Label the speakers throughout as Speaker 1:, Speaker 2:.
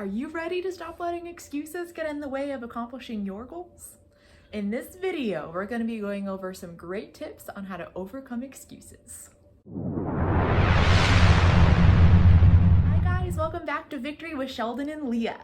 Speaker 1: Are you ready to stop letting excuses get in the way of accomplishing your goals? In this video, we're going to be going over some great tips on how to overcome excuses. Hi guys, welcome back to Victory with Sheldon and Leah.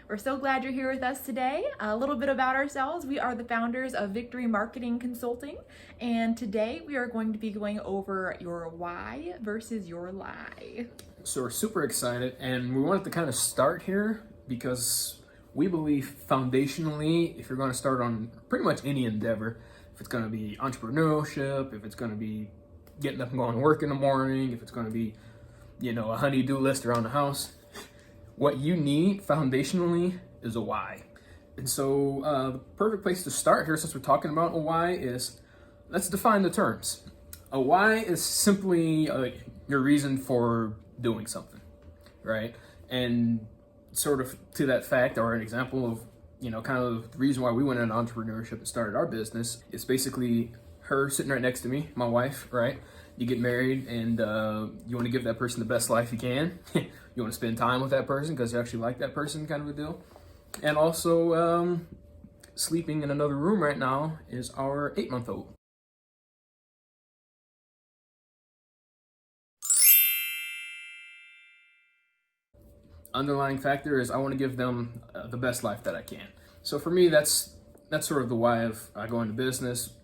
Speaker 1: We're so glad you're here with us today. A little bit about ourselves. We are the founders of Victory Marketing Consulting, and today we are going to be going over your why versus your lie.
Speaker 2: So we're super excited, and we wanted to kind of start here because we believe foundationally, if you're going to start on pretty much any endeavor, if it's going to be entrepreneurship, if it's going to be getting up and going to work in the morning, if it's going to be, a honey-do list around the house, what you need foundationally is a why. And so the perfect place to start here, since we're talking about a why, is let's define the terms. A why is simply your reason for doing something, right? And sort of to that fact, or an example of, kind of the reason why we went into entrepreneurship and started our business is basically her sitting right next to me, my wife, right? You get married and you want to give that person the best life you can. You want to spend time with that person because you actually like that person, kind of a deal. And also sleeping in another room right now is our 8-month-old. Underlying factor is I want to give them the best life that I can. So for me, that's sort of the why of I go into business,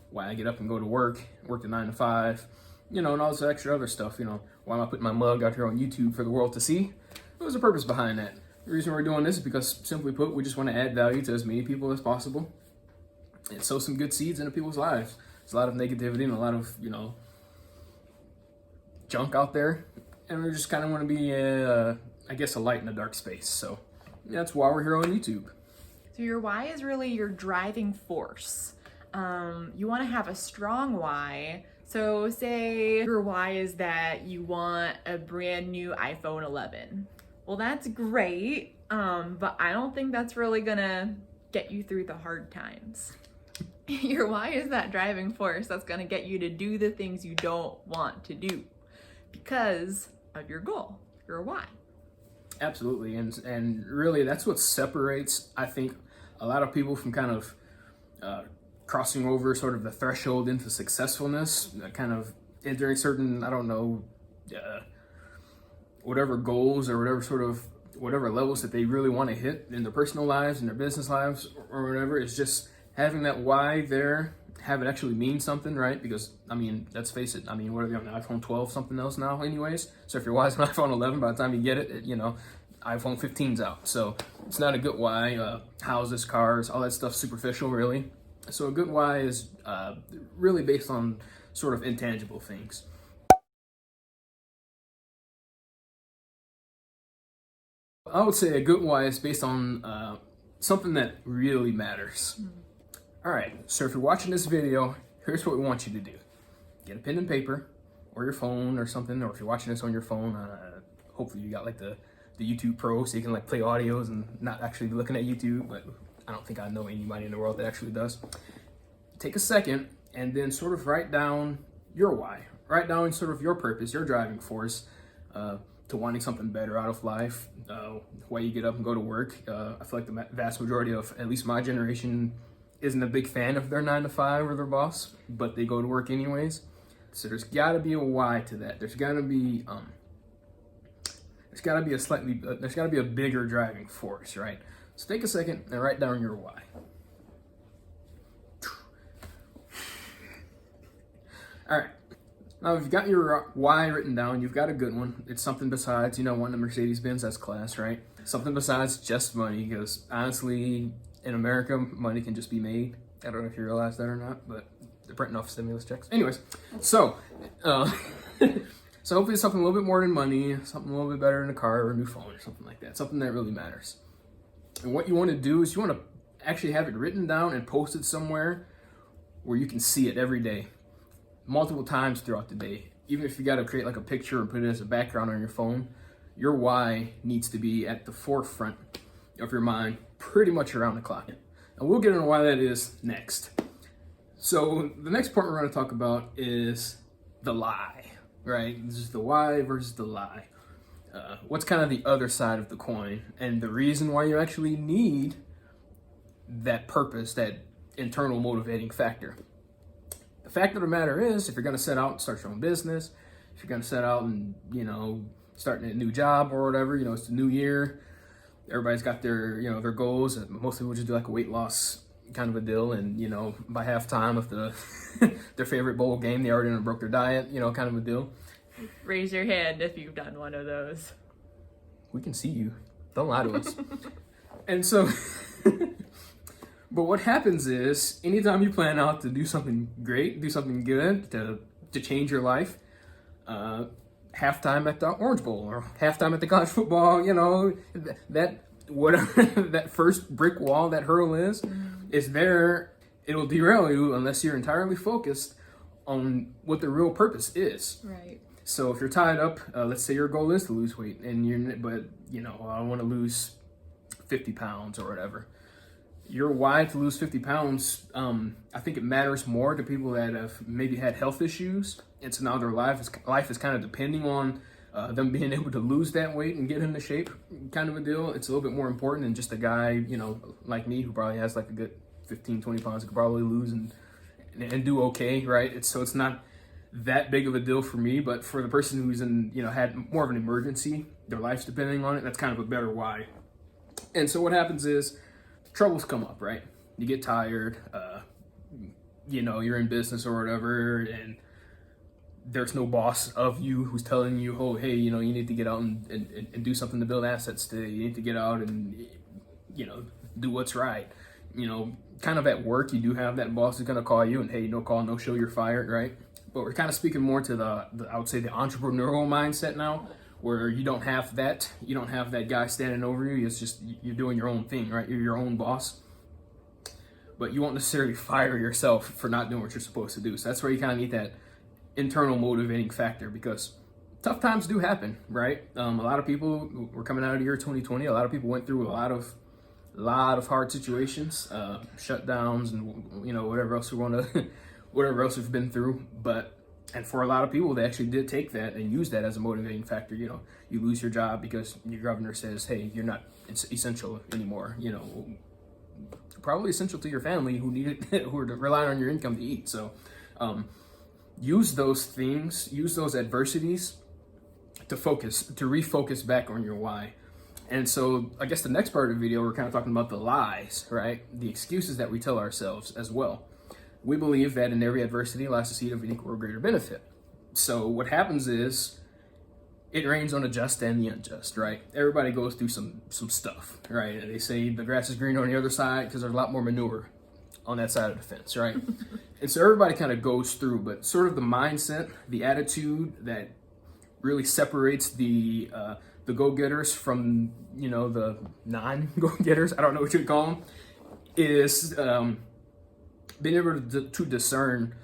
Speaker 2: why I get up and go to work the 9 to 5, and all this extra other stuff. Why am I putting my mug out here on YouTube for the world to see? There's a purpose behind that. The reason we're doing this is because, simply put, we just want to add value to as many people as possible and sow some good seeds into people's lives. There's a lot of negativity and a lot of, junk out there, and we just kind of want to be a light in a dark space. So that's why we're here on YouTube.
Speaker 1: So your why is really your driving force. You want to have a strong why. So say your why is that you want a brand new iPhone 11. Well, that's great, but I don't think that's really gonna get you through the hard times. Your why is that driving force that's gonna get you to do the things you don't want to do because of your goal, your why.
Speaker 2: Absolutely, and really that's what separates, I think, a lot of people from kind of crossing over sort of the threshold into successfulness, kind of entering certain, whatever goals or whatever levels that they really want to hit in their personal lives and their business lives or whatever. Is just having that why there, have it actually mean something, right? Because, let's face it, what are they on the iPhone 12, something else now anyways? So if your why is an iPhone 11, by the time you get it, iPhone 15's out. So it's not a good why. Houses, cars, all that stuff superficial, really. So a good why is really based on sort of intangible things. I would say a good why is based on something that really matters. All right, so if you're watching this video, here's what we want you to do. Get a pen and paper or your phone or something, or if you're watching this on your phone, hopefully you got like the YouTube Pro so you can like play audios and not actually be looking at YouTube, but I don't think I know anybody in the world that actually does. Take a second and then sort of write down your why. Write down sort of your purpose, your driving force to wanting something better out of life, why you get up and go to work. I feel like the vast majority of at least my generation isn't a big fan of their 9 to 5 or their boss, but they go to work anyways. So there's got to be a why to that. There's got to be a bigger driving force, right? So take a second and write down your why. All right. Now, if you've got your why written down, you've got a good one. It's something besides, wanting the Mercedes-Benz S-Class, right? Something besides just money, because honestly, in America, money can just be made. I don't know if you realize that or not, but they're printing off stimulus checks. Anyways, so hopefully it's something a little bit more than money, something a little bit better than a car or a new phone or something like that, something that really matters. And what you want to do is you want to actually have it written down and posted somewhere where you can see it every day, multiple times throughout the day. Even if you got to create like a picture and put it as a background on your phone, your why needs to be at the forefront of your mind pretty much around the clock. And we'll get into why that is next. So the next part we're going to talk about is the lie, right? This is the why versus the lie. what's kind of the other side of the coin, and the reason why you actually need that purpose, that internal motivating factor. The fact of the matter is, if you're going to set out and start your own business, if you're going to set out and, starting a new job or whatever, it's the new year, everybody's got their, their goals. Most people just do like a weight loss kind of a deal. And, by halftime of their favorite bowl game, they already broke their diet, kind of a deal.
Speaker 1: Raise your hand if you've done one of those.
Speaker 2: We can see you. Don't lie to us. And so, but what happens is, anytime you plan out to do something great, do something good, to change your life, halftime at the Orange Bowl or halftime at the college football, that whatever that first brick wall, that hurdle is there. It'll derail you unless you're entirely focused on what the real purpose is.
Speaker 1: Right.
Speaker 2: So if you're tied up, let's say your goal is to lose weight, and I want to lose 50 pounds or whatever. Your why to lose 50 pounds, I think it matters more to people that have maybe had health issues, and so now their life is kind of depending on them being able to lose that weight and get into shape, kind of a deal. It's a little bit more important than just a guy, like me, who probably has like a good 15, 20 pounds, could probably lose and do okay, right? It's not that big of a deal for me, but for the person who's had more of an emergency, their life's depending on it, that's kind of a better why. And so what happens is, troubles come up, right? You get tired, you're in business or whatever, and there's no boss of you who's telling you, oh, hey, you need to get out and do something to build assets today. You need to get out and, do what's right. Kind of at work, you do have that boss who's going to call you and, hey, no call, no show, you're fired, right? But we're kind of speaking more to the I would say the entrepreneurial mindset now, where you don't have that guy standing over you. It's just, you're doing your own thing, right? You're your own boss. But you won't necessarily fire yourself for not doing what you're supposed to do. So that's where you kind of need that internal motivating factor, because tough times do happen, right? A lot of people, we're coming out of the year 2020. A lot of people went through a lot of hard situations, shutdowns, and whatever else whatever else we've been through. And for a lot of people, they actually did take that and use that as a motivating factor. You lose your job because your governor says, hey, you're not essential anymore. Probably essential to your family who are relying on your income to eat. So use those things, use those adversities to refocus back on your why. And so I guess the next part of the video, we're kind of talking about the lies, right? The excuses that we tell ourselves as well. We believe that in every adversity lies the seed of an equal or greater benefit. So what happens is, it rains on the just and the unjust, right? Everybody goes through some stuff, right? And they say the grass is greener on the other side because there's a lot more manure on that side of the fence, right? And so everybody kind of goes through, but sort of the mindset, the attitude that really separates the go-getters from, the non-go-getters, I don't know what you'd call them, is being able to discern,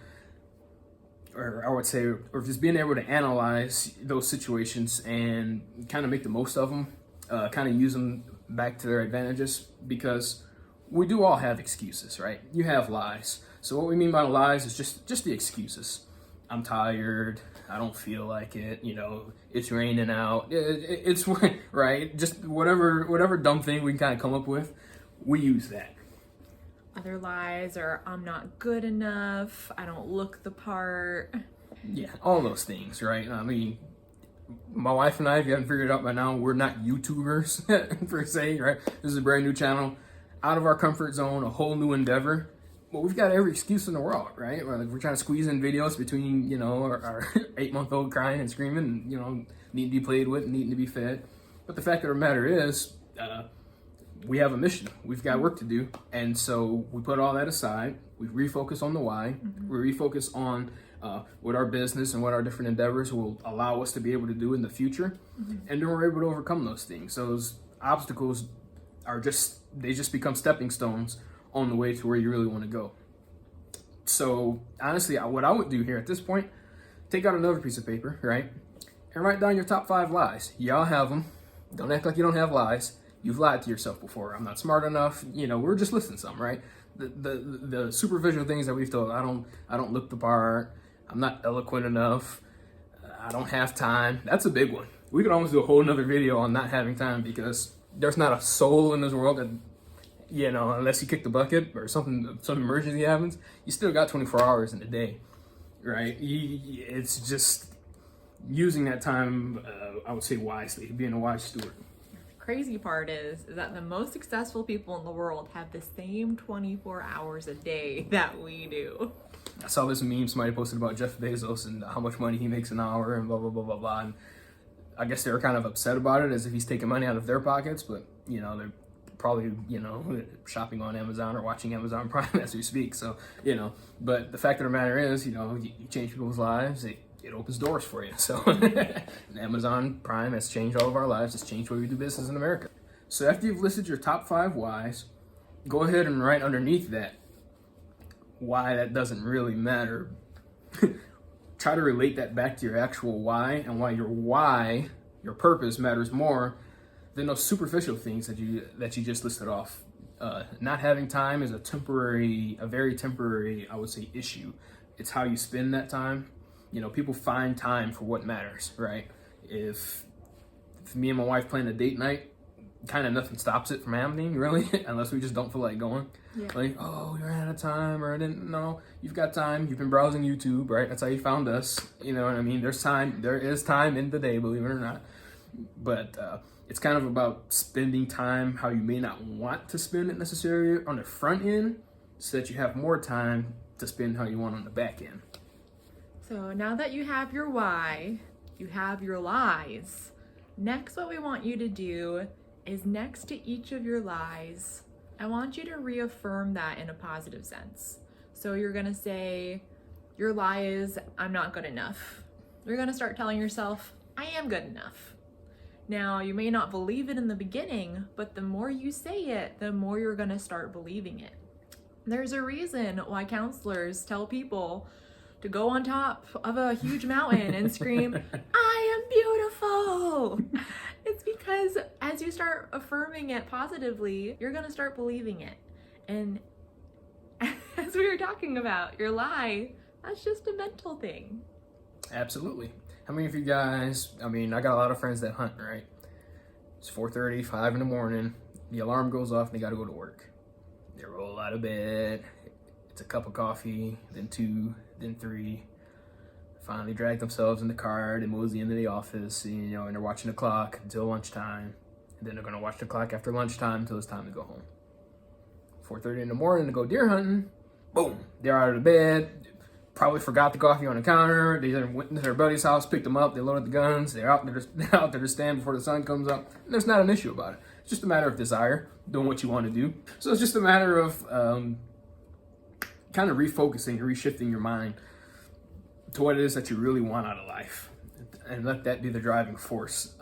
Speaker 2: or I would say, or just being able to analyze those situations and kind of make the most of them, kind of use them back to their advantages, because we do all have excuses, right? You have lies. So what we mean by lies is just the excuses. I'm tired. I don't feel like it. It's raining out. It's right. Just whatever dumb thing we can kind of come up with, we use that.
Speaker 1: Other lies are, I'm not good enough, I don't look the part.
Speaker 2: Yeah, all those things, right? I mean, my wife and I, if you haven't figured it out by now, we're not YouTubers per se, right? This is a brand new channel, out of our comfort zone, a whole new endeavor. But we've got every excuse in the world, right? We're trying to squeeze in videos between, our 8-month-old crying and screaming, and, needing to be played with and needing to be fed. But the fact of the matter is, we have a mission. We've got work to do. And so we put all that aside. We refocus on the why. Mm-hmm. We refocus on what our business and what our different endeavors will allow us to be able to do in the future. Mm-hmm. And then we're able to overcome those things. So those obstacles they just become stepping stones on the way to where you really want to go. So honestly, what I would do here at this point, take out another piece of paper, right? And write down your top 5 lies. Y'all have them. Don't act like you don't have lies. You've lied to yourself before. I'm not smart enough. We're just listing some, right? The superficial things that we've told. I don't look the part. I'm not eloquent enough. I don't have time. That's a big one. We could almost do a whole nother video on not having time, because there's not a soul in this world that, you know, unless you kick the bucket or some emergency happens, you still got 24 hours in a day, right? It's just using that time, I would say wisely, being a wise steward.
Speaker 1: Crazy part is that the most successful people in the world have the same 24 hours a day that we do.
Speaker 2: I saw this meme somebody posted about Jeff Bezos and how much money he makes an hour and blah, blah, blah, blah, blah. And I guess they were kind of upset about it, as if he's taking money out of their pockets, but, you know, they're probably, you know, shopping on Amazon or watching Amazon Prime as we speak. So, you know, but the fact of the matter is, you know, you change people's lives, it opens doors for you. So Amazon Prime has changed all of our lives. It's changed the way we do business in America. So after you've listed your top 5 whys, go ahead and write underneath that why that doesn't really matter. Try to relate that back to your actual why, and why your purpose matters more than those superficial things that you just listed off. Not having time is a very temporary, I would say, issue. It's how you spend that time. You know, people find time for what matters, right? If me and my wife plan a date night, kind of nothing stops it from happening, really, unless we just don't feel like going. Yeah. Like, oh, you're out of time, or I didn't know. You've got time. You've been browsing YouTube, right? That's how you found us. You know what I mean? There's time. There is time in the day, believe it or not. But it's kind of about spending time how you may not want to spend it necessarily on the front end, so that you have more time to spend how you want on the back end.
Speaker 1: So now that you have your why, you have your lies. Next, what we want you to do is, next to each of your lies, I want you to reaffirm that in a positive sense. So you're gonna say, your lie is, I'm not good enough. You're gonna start telling yourself, I am good enough. Now, you may not believe it in the beginning, but the more you say it, the more you're gonna start believing it. There's a reason why counselors tell people to go on top of a huge mountain and scream, I am beautiful. It's because as you start affirming it positively, you're gonna start believing it. And as we were talking about, your lie, that's just a mental thing.
Speaker 2: Absolutely. How many of you guys, I mean, I got a lot of friends that hunt, right? It's 4:30, 5 in the morning, the alarm goes off and they gotta go to work. They roll out of bed, it's a cup of coffee, then 2, then 3, finally drag themselves in the car, they mosey into the office, you know, and they're watching the clock until lunchtime, and then they're gonna watch the clock after lunchtime until it's time to go home. 4:30 in the morning to go deer hunting, boom, they're out of the bed, probably forgot the coffee on the counter, they went to their buddy's house, picked them up, they loaded the guns, they're out there to stand before the sun comes up, and there's not an issue about it. It's just a matter of desire, doing what you want to do. So it's just a matter of kind of refocusing and reshifting your mind to what it is that you really want out of life, and let that be the driving force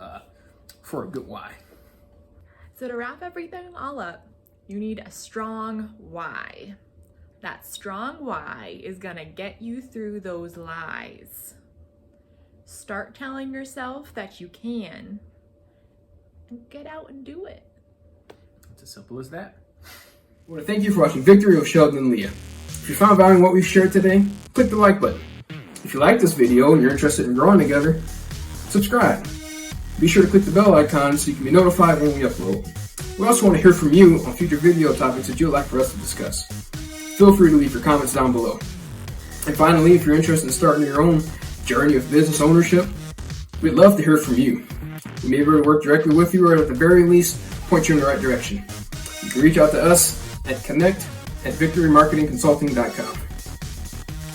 Speaker 2: for a good why.
Speaker 1: So to wrap everything all up, you need a strong why. That strong why is gonna get you through those lies. Start telling yourself that you can, and get out and do it.
Speaker 2: It's as simple as that. I want to thank you for watching Victory with Sheldon and Leah. If you found value in what we've shared today, click the like button. If you like this video and you're interested in growing together, subscribe. Be sure to click the bell icon so you can be notified when we upload. We also want to hear from you on future video topics that you'd like for us to discuss. Feel free to leave your comments down below. And finally, if you're interested in starting your own journey of business ownership, we'd love to hear from you. We may be able to work directly with you, or at the very least, point you in the right direction. You can reach out to us at connect@victorymarketingconsulting.com.